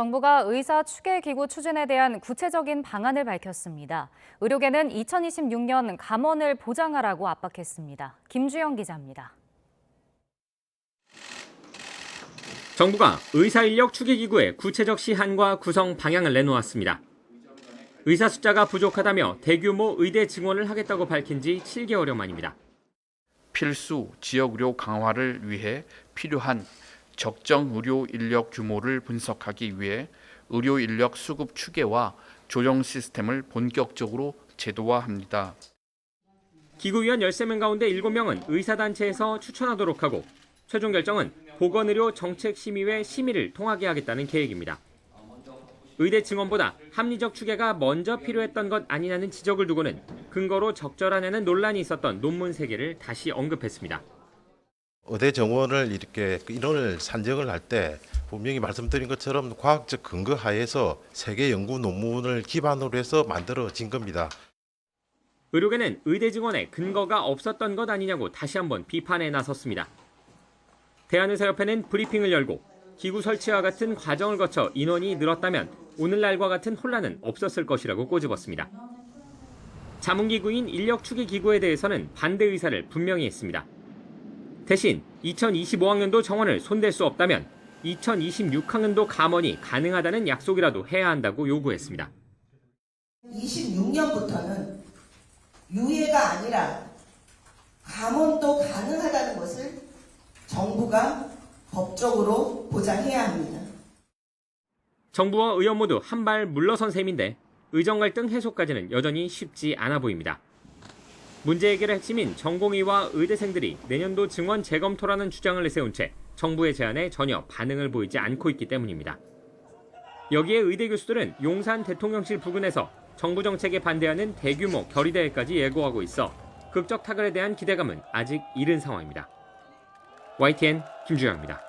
정부가 의사 추계 기구 추진에 대한 구체적인 방안을 밝혔습니다. 의료계는 2026년 감원을 보장하라고 압박했습니다. 김주영 기자입니다. 정부가 의사인력 추계 기구의 구체적 시한과 구성 방향을 내놓았습니다. 의사 숫자가 부족하다며 대규모 의대 증원을 하겠다고 밝힌 지 7개월여 만입니다. 필수 지역 의료 강화를 위해 필요한 적정 의료 인력 규모를 분석하기 위해 의료 인력 수급 추계와 조정 시스템을 본격적으로 제도화합니다. 기구위원 13명 가운데 7명은 의사단체에서 추천하도록 하고 최종 결정은 보건의료 정책심의회 심의를 통하게 하겠다는 계획입니다. 의대 증원보다 합리적 추계가 먼저 필요했던 것 아니냐는 지적을 두고는 근거로 적절하냐는 논란이 있었던 논문 3개를 다시 언급했습니다. 의대 정원을 이렇게 인원을 산정을 할 때 분명히 말씀드린 것처럼 과학적 근거 하에서 세계 연구 논문을 기반으로 해서 만들어진 겁니다. 의료계는 의대 증원에 근거가 없었던 것 아니냐고 다시 한번 비판에 나섰습니다. 대한의사협회는 브리핑을 열고 기구 설치와 같은 과정을 거쳐 인원이 늘었다면 오늘날과 같은 혼란은 없었을 것이라고 꼬집었습니다. 자문기구인 인력추계기구에 대해서는 반대 의사를 분명히 했습니다. 대신 2025학년도 정원을 손댈 수 없다면 2026학년도 감원이 가능하다는 약속이라도 해야 한다고 요구했습니다. 26년부터는 유예가 아니라 감원도 가능하다는 것을 정부가 법적으로 보장해야 합니다. 정부와 의원 모두 한 발 물러선 셈인데 의정 갈등 해소까지는 여전히 쉽지 않아 보입니다. 문제 해결의 핵심인 전공의와 의대생들이 내년도 증원 재검토라는 주장을 내세운 채 정부의 제안에 전혀 반응을 보이지 않고 있기 때문입니다. 여기에 의대 교수들은 용산 대통령실 부근에서 정부 정책에 반대하는 대규모 결의대회까지 예고하고 있어 극적 타결에 대한 기대감은 아직 이른 상황입니다. YTN 김주영입니다.